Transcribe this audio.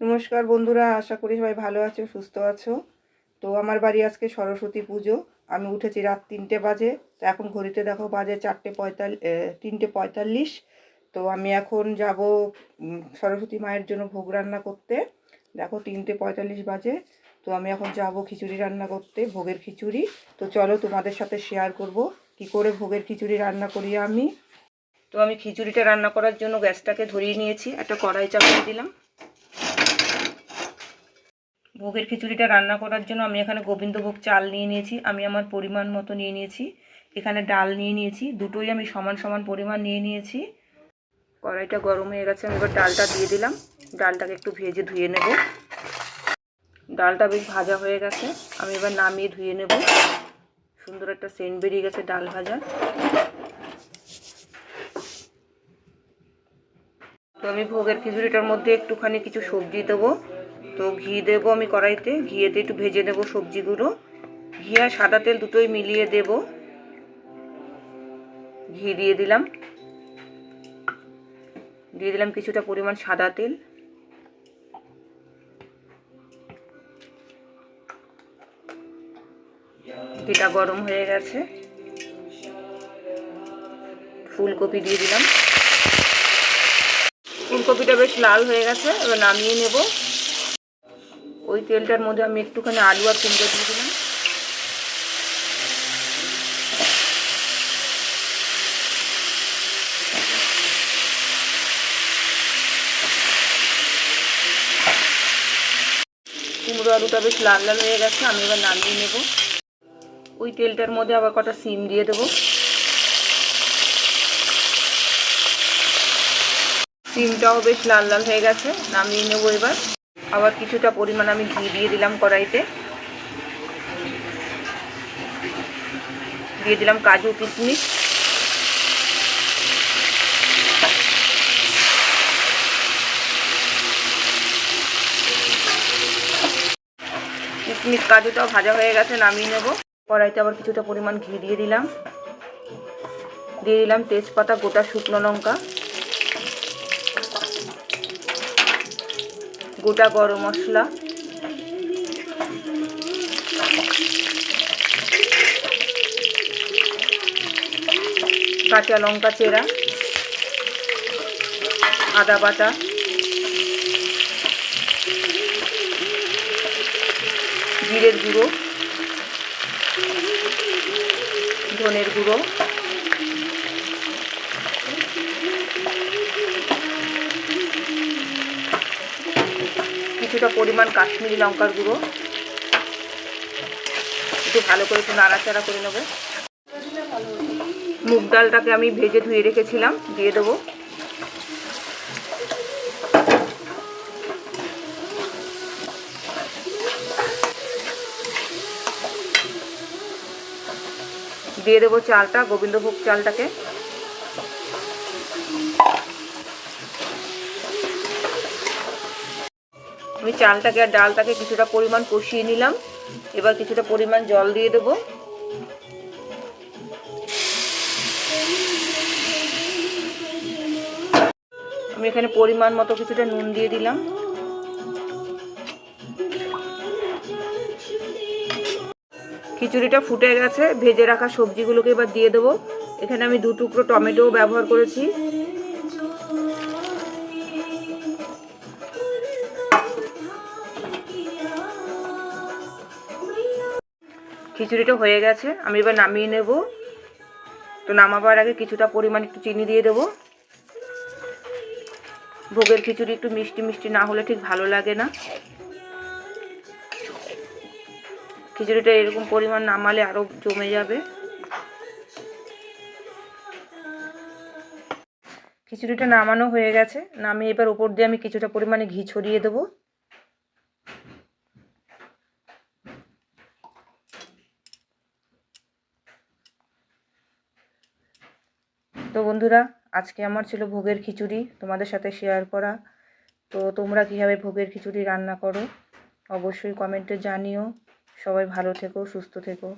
নমস্কার বন্ধুরা, আশা করি সবাই ভালো আছো, সুস্থ আছো। তো আমার বাড়ি আজকে সরস্বতী পুজো। আমি উঠেছি রাত 3টে বাজে। তো এখন ঘড়িতে দেখো বাজে 3:45। তো আমি এখন যাব সরস্বতী মায়ের জন্য ভোগ রান্না করতে। দেখো 3:45 বাজে। তো আমি এখন যাব খিচুড়ি রান্না করতে, ভোগের খিচুড়ি। তো চলো তোমাদের সাথে শেয়ার করব কি করে ভোগের খিচুড়ি রান্না করি আমি। তো আমি খিচুড়িটা রান্না করার জন্য গ্যাসটাকে ধরিয়ে নিয়েছি, একটা কড়াই চাপিয়ে দিলাম। ভোগের খিচুড়িটা রান্না করার জন্য আমি এখানে গোবিন্দভোগ চাল নিয়ে নিয়েছি, আমি আমার পরিমাণ মতো নিয়ে নিয়েছি। এখানে ডাল নিয়ে নিয়েছি, দুটোই আমি সমান সমান পরিমাণ নিয়ে নিয়েছি। কড়াইটা গরম হয়ে গেছে, আমি এবার ডালটা দিয়ে দিলাম। ডালটাকে একটু ভেজে ধুয়ে নেব। ডালটা বেশ ভাজা হয়ে গেছে, আমি এবার নামিয়ে ধুয়ে নেব। সুন্দর একটা সেন্ট বেরিয়ে গেছে ডাল ভাজা। তো আমি ভোগের খিচুড়িটার মধ্যে একটুখানি কিছু সবজি দেবো। তো ঘি দেবো আমি কড়াইতে, ঘিয়েতে একটু ভেজে দেবো সবজিগুলো। ঘি আর সাদা তেল দুটোই মিলিয়ে দেব। ঘি দিয়ে দিলাম কিছুটা পরিমাণ সাদা তেল। ঘিটা গরম হয়ে গেছে, ফুলকপি দিয়ে দিলাম। ফুলকপিটা বেশ লাল হয়ে গেছে, এবার নামিয়ে নেব। ওই তেলটার মধ্যে আমি একটুখানি আলু আর কুমড়ো দিয়ে দিলাম। কুমড়ো আলুটা বেশ লাল লাল হয়ে গেছে, আমি এবার নামিয়ে নেব। ওই তেলটার মধ্যে আবার কটা সিম দিয়ে দেবো। সিমটাও বেশ লাল লাল হয়ে গেছে, নামিয়ে নেবো এবার। আবার কিছুটা পরিমাণ আমি ঘি দিয়ে দিলাম কড়াইতে। দিয়ে দিলাম কাজু কিশমিশ। কিশমিশ কাজুটাও ভাজা হয়ে গেছে, নামিয়ে নেব। কড়াইতে আবার কিছুটা পরিমাণ ঘি দিয়ে দিলাম। তেজপাতা, গোটা শুকনো লঙ্কা, গোটা গরম মশলা, কাঁচা লঙ্কা চেরা, আদা বাটা, জিরের গুঁড়ো, ধনের গুঁড়ো, কিছুটা পরিমাণ কাশ্মীরি লঙ্কার গুঁড়ো। একটু ভালো করে একটু নাড়াচাড়া করে নেব। মুগ ডালটাকে আমি ভেজে ধুয়ে রেখেছিলাম, দিয়ে দেবো। দিয়ে দেবো চালটা, গোবিন্দভোগ চালটাকে। আমি চালটাকে আর ডালটাকে কিছুটা পরিমাণ কষিয়ে নিলাম। এবার কিছুটা পরিমাণ জল দিয়ে দেবো। আমি এখানে পরিমাণ মতো কিছুটা নুন দিয়ে দিলাম। খিচুড়িটা ফুটে গেছে, ভেজে রাখা সবজিগুলোকে এবার দিয়ে দেবো। এখানে আমি 2 টুকরো টমেটোও ব্যবহার করেছি। খিচুড়িটা হয়ে গেছে, আমি এবার নামিয়ে নেব। তো নামাবার আগে কিছুটা পরিমাণ একটু চিনি দিয়ে দেবো। ভোগের খিচুড়ি একটু মিষ্টি মিষ্টি না হলে ঠিক ভালো লাগে না। খিচুড়িটা এরকম পরিমাণ নামালে আরও জমে যাবে। খিচুড়িটা নামানো হয়ে গেছে, নামিয়ে এবার ওপর দিয়ে আমি কিছুটা পরিমাণে ঘি ছড়িয়ে দেবো। তো বন্ধুরা, আজকে আমার ছিল ভোগের খিচুড়ি তোমাদের সাথে শেয়ার করা। তো তোমরা কীভাবে ভোগের খিচুড়ি রান্না করো অবশ্যই কমেন্টে জানিও। সবাই ভালো থেকো, সুস্থ থেকো।